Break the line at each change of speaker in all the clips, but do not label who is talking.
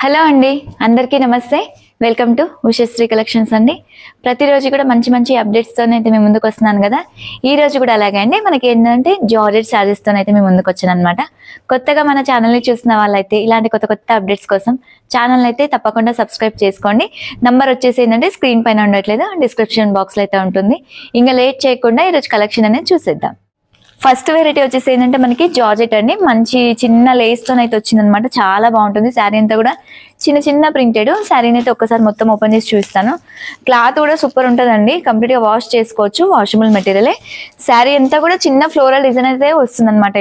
Hello అండి, అందరికీ నమస్తే. వెల్కమ్ టు ఉషశ్రీ కలెక్షన్స్ అండి. ప్రతిరోజు కూడా మంచి మంచి అప్డేట్స్తోనైతే మేము ముందుకు వస్తున్నాను కదా. ఈ రోజు కూడా అలాగే అండి, మనకి ఏంటంటే జార్జెట్ శారీస్తోనైతే మేము ముందుకు వచ్చాను అనమాట. కొత్తగా మన ఛానల్ని చూసిన వాళ్ళైతే ఇలాంటి కొత్త కొత్త అప్డేట్స్ కోసం ఛానల్ అయితే తప్పకుండా సబ్స్క్రైబ్ చేసుకోండి. నంబర్ వచ్చేసి ఏంటంటే స్క్రీన్ పైన ఉండట్లేదు, డిస్క్రిప్షన్ బాక్స్లో అయితే ఉంటుంది. ఇంకా లేట్ చేయకుండా ఈరోజు కలెక్షన్ అనేది చూసేద్దాం. ఫస్ట్ వెరైటీ వచ్చేసి ఏంటంటే మనకి జార్జెట్ అండి, మంచి చిన్న లేస్తో అయితే వచ్చింది అనమాట. చాలా బాగుంటుంది. శారీ అంతా కూడా చిన్న చిన్న ప్రింటెడ్. శారీని అయితే ఒక్కసారి మొత్తం ఓపెన్ చేసి చూపిస్తాను. క్లాత్ కూడా సూపర్ ఉంటుందండి, కంప్లీట్గా వాష్ చేసుకోవచ్చు, వాషబుల్ మెటీరియలే. శారీ అంతా కూడా చిన్న ఫ్లోరల్ డిజైన్ అయితే వస్తుంది అనమాట.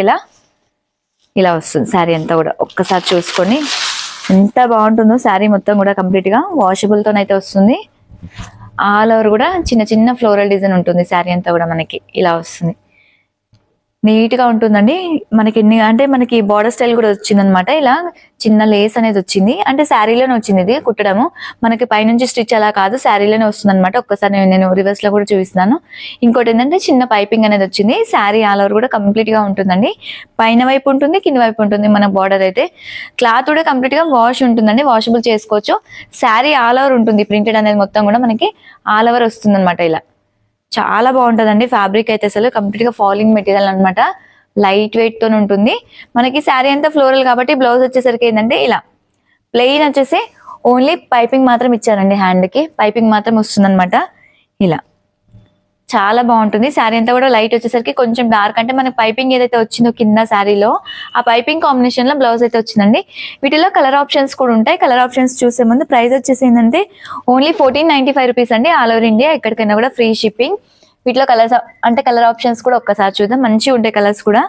ఇలా వస్తుంది శారీ అంతా కూడా. ఒక్కసారి చూసుకొని ఎంత బాగుంటుందో. శారీ మొత్తం కూడా కంప్లీట్గా వాషబుల్తోనైతే వస్తుంది. ఆల్ ఓవర్ కూడా చిన్న చిన్న ఫ్లోరల్ డిజైన్ ఉంటుంది. శారీ అంతా కూడా మనకి ఇలా వస్తుంది, నీట్ గా ఉంటుందండి. మనకి మనకి బార్డర్ స్టైల్ కూడా వచ్చింది అనమాట. ఇలా చిన్న లేస్ అనేది వచ్చింది, అంటే శారీలోనే వచ్చింది. ఇది కుట్టడము మనకి పైనుంచి స్టిచ్ అలా కాదు, శారీలోనే వస్తుంది అనమాట. ఒక్కసారి నేను రివర్స్ లో కూడా చూపిస్తున్నాను. ఇంకోటి ఏంటంటే చిన్న పైపింగ్ అనేది వచ్చింది. శారీ ఆల్ ఓవర్ కూడా కంప్లీట్ గా ఉంటుందండి. పైన వైపు ఉంటుంది, కింద వైపు ఉంటుంది. మన బార్డర్ అయితే క్లాత్ కూడా కంప్లీట్ గా వాష్ ఉంటుందండి, వాషబుల్ చేసుకోవచ్చు. శారీ ఆల్ ఓవర్ ఉంటుంది, ప్రింటెడ్ అనేది మొత్తం కూడా మనకి ఆల్ ఓవర్ వస్తుంది అనమాట. ఇలా చాలా బాగుంటుందండి. ఫ్యాబ్రిక్ అయితే అసలు కంప్లీట్ గా ఫాలింగ్ మెటీరియల్ అనమాట. లైట్ వెయిట్ తో ఉంటుంది. మనకి శారీ అంతా ఫ్లోరల్ కాబట్టి బ్లౌజ్ వచ్చేసరికి ఏంటంటే ఇలా ప్లెయిన్ వచ్చేసి ఓన్లీ పైపింగ్ మాత్రం ఇచ్చారండి. హ్యాండ్ కి పైపింగ్ మాత్రం వస్తుంది అనమాట. ఇలా చాలా బాగుంటుంది. శారీ అంతా కూడా లైట్ వచ్చేసరికి కొంచెం డార్క్, అంటే మనకి పైపింగ్ ఏదైతే వచ్చిందో కింద శారీలో ఆ పైపింగ్ కాంబినేషన్ లో బ్లౌజ్ అయితే వచ్చిందండి. వీటిలో కలర్ ఆప్షన్స్ కూడా ఉంటాయి. కలర్ ఆప్షన్స్ చూసే ముందు ప్రైస్ వచ్చేసి ఏంటంటే ఓన్లీ 1495 రూపీస్ అండి. ఆల్ ఓవర్ ఇండియా ఎక్కడికైనా కూడా ఫ్రీ షిప్పింగ్. వీటిలో కలర్ ఆప్షన్స్ కూడా ఒక్కసారి చూద్దాం. మంచిగా ఉంటాయి కలర్స్ కూడా.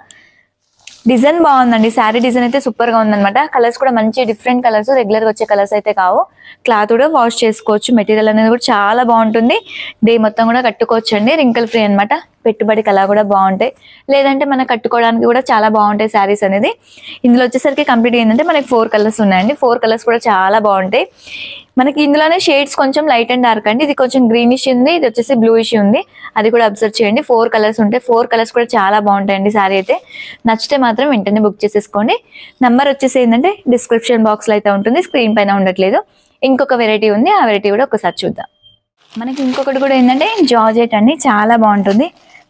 డిజైన్ బాగుందండి, శారీ డిజైన్ అయితే సూపర్ గా ఉందన్నమాట. కలర్స్ కూడా మంచి డిఫరెంట్ కలర్స్, రెగ్యులర్ గా వచ్చే కలర్స్ అయితే కావు. క్లాత్ కూడా వాష్ చేసుకోవచ్చు. మెటీరియల్ అనేది కూడా చాలా బాగుంటుంది. డే మొత్తం కూడా కట్టుకోవచ్చు అండి, రింకల్ ఫ్రీ అనమాట. పెట్టుబడికి అలా కూడా బాగుంటాయి, లేదంటే మనం కట్టుకోవడానికి కూడా చాలా బాగుంటాయి శారీస్ అనేది. ఇందులో వచ్చేసరికి కంప్లీట్ ఏంటంటే మనకి 4 కలర్స్ ఉన్నాయండి. 4 కలర్స్ కూడా చాలా బాగుంటాయి. మనకి ఇందులోనే షేడ్స్ కొంచెం లైట్ అండ్ డార్క్ అండి. ఇది కొంచెం గ్రీనిష్ ఉంది, ఇది వచ్చేసి బ్లూయిష్ ఉంది. అది కూడా అబ్జర్వ్ చేయండి. 4 కలర్స్ ఉంటాయి. 4 కలర్స్ కూడా చాలా బాగుంటాయండి. శారీ అయితే నచ్చితే మాత్రం వెంటనే బుక్ చేసేసుకోండి. నెంబర్ వచ్చేసి ఏంటంటే డిస్క్రిప్షన్ బాక్స్ లో అయితే ఉంటుంది, స్క్రీన్ పైన ఉండట్లేదు. ఇంకొక వెరైటీ ఉంది, ఆ వెరైటీ కూడా ఒకసారి చూద్దాం. మనకి ఇంకొకటి కూడా ఏంటంటే జార్జెట్ అండి, చాలా బాగుంటుంది.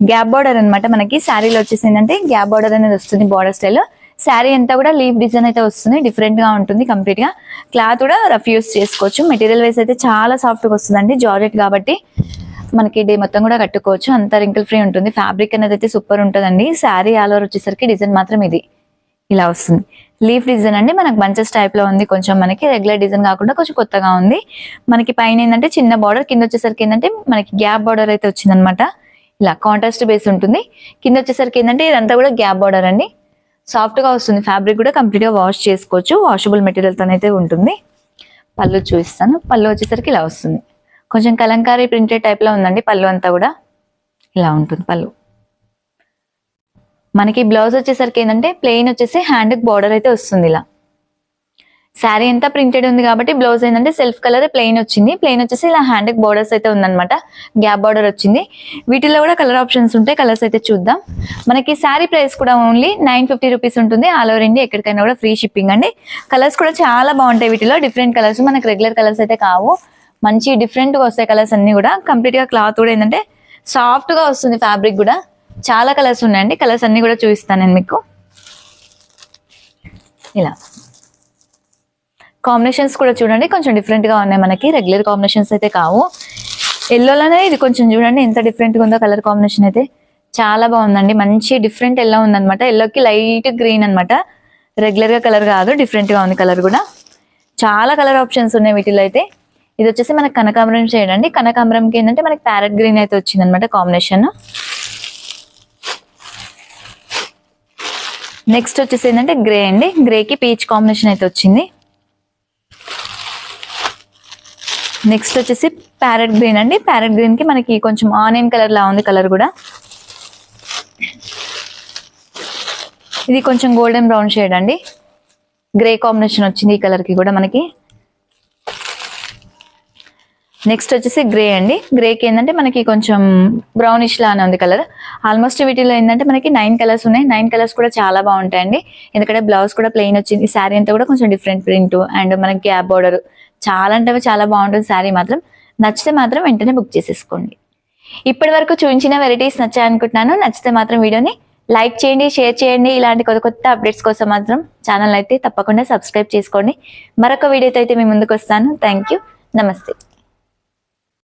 గ్యాప్ బార్డర్ అనమాట. మనకి శారీలో వచ్చేసి ఏంటంటే గ్యాప్ బార్డర్ అనేది వస్తుంది, బార్డర్ స్టైల్. శారీ అంతా కూడా లీఫ్ డిజైన్ అయితే వస్తుంది, డిఫరెంట్ గా ఉంటుంది కంప్లీట్ గా. క్లాత్ కూడా రఫ్ యూస్ చేసుకోవచ్చు. మెటీరియల్ వైస్ అయితే చాలా సాఫ్ట్ గా వస్తుందండి, జార్జెట్ కాబట్టి మనకి డే మొత్తం కూడా కట్టుకోవచ్చు. అంత రింకిల్ ఫ్రీ ఉంటుంది. ఫ్యాబ్రిక్ అనేది అయితే సూపర్ ఉంటుందండి. శారీ ఆల్ ఓవర్ వచ్చేసరికి డిజైన్ మాత్రం ఇది ఇలా వస్తుంది. లీఫ్ డిజైన్ అండి, మనకి బంచెస్ టైప్ లో ఉంది. కొంచెం మనకి రెగ్యులర్ డిజైన్ కాకుండా కొంచెం కొత్తగా ఉంది. మనకి పైన ఏంటంటే చిన్న బార్డర్, కింద వచ్చేసరికి ఏంటంటే మనకి గ్యాప్ బార్డర్ అయితే వచ్చింది అనమాట. ఇలా కాంట్రాస్ట్ బేస్ ఉంటుంది. కింద వచ్చేసరికి ఏంటంటే ఇదంతా కూడా గ్యాప్ బార్డర్ అండి. సాఫ్ట్ గా వస్తుంది. ఫ్యాబ్రిక్ కూడా కంప్లీట్ గా వాష్ చేసుకోవచ్చు, వాషబుల్ మెటీరియల్ తోనైతే ఉంటుంది. పళ్ళు చూపిస్తాను. పళ్ళు వచ్చేసరికి ఇలా వస్తుంది. కొంచెం కలంకారీ ప్రింటెడ్ టైప్ లో ఉందండి. పళ్ళు అంతా కూడా ఇలా ఉంటుంది పళ్ళు. మనకి బ్లౌజ్ వచ్చేసరికి ఏంటంటే ప్లెయిన్ వచ్చేసి హ్యాండ్ బార్డర్ అయితే వస్తుంది. ఇలా శారీ అంతా ప్రింటెడ్ ఉంది కాబట్టి బ్లౌజ్ ఏంటంటే సెల్ఫ్ కలర్ ప్లెయిన్ వచ్చింది. ప్లెయిన్ వచ్చేసి ఇలా హ్యాండ్ బోర్డర్స్ అయితే ఉందన్నమాట. గ్యాప్ బార్డర్ వచ్చింది. వీటిలో కూడా కలర్ ఆప్షన్స్ ఉంటాయి. కలర్స్ అయితే చూద్దాం. మనకి శారీ ప్రైస్ కూడా ఓన్లీ 950 రూపీస్ ఉంటుంది. ఆల్ ఓవర్ ఇండియా ఎక్కడికైనా కూడా ఫ్రీ షిప్పింగ్ అండి. కలర్స్ కూడా చాలా బాగుంటాయి. వీటిలో డిఫరెంట్ కలర్స్, మనకి రెగ్యులర్ కలర్స్ అయితే కావు. మంచి డిఫరెంట్ గా వస్తాయి కలర్స్ అన్ని కూడా. కంప్లీట్ గా క్లాత్ కూడా ఏంటంటే సాఫ్ట్ గా వస్తుంది. ఫ్యాబ్రిక్ కూడా చాలా కలర్స్ ఉన్నాయండి. కలర్స్ అన్ని కూడా చూపిస్తాను నేను మీకు. ఇలా కాంబినేషన్స్ కూడా చూడండి, కొంచెం డిఫరెంట్ గా ఉన్నాయి. మనకి రెగ్యులర్ కాంబినేషన్స్ అయితే కావు. ఎల్లోలోనే ఇది కొంచెం చూడండి ఎంత డిఫరెంట్ గా ఉందో. కలర్ కాంబినేషన్ అయితే చాలా బాగుందండి. మంచి డిఫరెంట్ ఎల్లో ఉందన్నమాట. ఎల్లోకి లైట్ గ్రీన్ అనమాట. రెగ్యులర్ గా కలర్ కాదు, డిఫరెంట్ గా ఉంది కలర్ కూడా. చాలా కలర్ ఆప్షన్స్ ఉన్నాయి వీటిలో అయితే. ఇది వచ్చేసి మనకి కనకాంబరం షేడ్ అండి. కనకాంబరంకి ఏంటంటే మనకి ప్యారెట్ గ్రీన్ అయితే వచ్చింది అనమాట కాంబినేషన్. నెక్స్ట్ వచ్చేసి ఏంటంటే గ్రే అండి. గ్రేకి పీచ్ కాంబినేషన్ అయితే వచ్చింది. నెక్స్ట్ వచ్చేసి ప్యారెట్ గ్రీన్ అండి. ప్యారెట్ గ్రీన్ కి మనకి కొంచెం ఆనియన్ కలర్ లా ఉంది కలర్ కూడా. ఇది కొంచెం గోల్డెన్ బ్రౌన్ షేడ్ అండి. గ్రే కాంబినేషన్ వచ్చింది ఈ కలర్ కి కూడా మనకి. నెక్స్ట్ వచ్చేసి గ్రే అండి. గ్రేకి ఏంటంటే మనకి కొంచెం బ్రౌనిష్ లానే ఉంది కలర్. ఆల్మోస్ట్ వీటిలో ఏంటంటే మనకి 9 కలర్స్ ఉన్నాయి. 9 కలర్స్ కూడా చాలా బాగుంటాయండి. ఎందుకంటే బ్లౌజ్ కూడా ప్లెయిన్ వచ్చింది. శారీ అంతా కూడా కొంచెం డిఫరెంట్ ప్రింట్ అండ్ మనకి గ్యాప్ బోర్డర్ చాలా అంటే చాలా బాగుంటుంది శారీ మాత్రం. నచ్చితే మాత్రం వెంటనే బుక్ చేసేసుకోండి. ఇప్పటి వరకు చూపించిన వెరైటీస్ నచ్చాయనుకుంటున్నాను. నచ్చితే మాత్రం వీడియోని లైక్ చేయండి, షేర్ చేయండి. ఇలాంటి కొత్త కొత్త అప్డేట్స్ కోసం మాత్రం ఛానల్ అయితే తప్పకుండా సబ్స్క్రైబ్ చేసుకోండి. మరొక వీడియోతో అయితే మీ ముందుకు వస్తాను. Thank you. నమస్తే.